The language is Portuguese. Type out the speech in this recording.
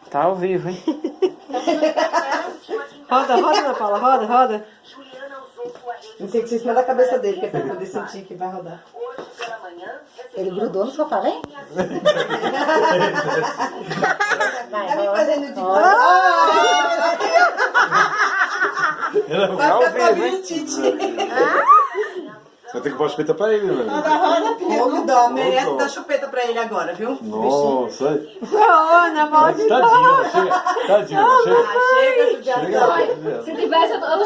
Tá ao vivo, hein? Roda, Ana Paula, roda. Não sei que você em cima da cabeça dele, que é pra poder sentir que vai rodar. Ele grudou no sofá, vem? Tá me fazendo de Tá ao Vai ficar vivo, hein? Titi. Você vai ter que pôr a chupeta pra ele, né? Roda, filho. Dó, merece dar chupeta pra ele agora, viu? Nossa. Ana Paula, Tadinho, chega. Tadinho, chega. Chega, judiação. Chega. Se tivesse, eu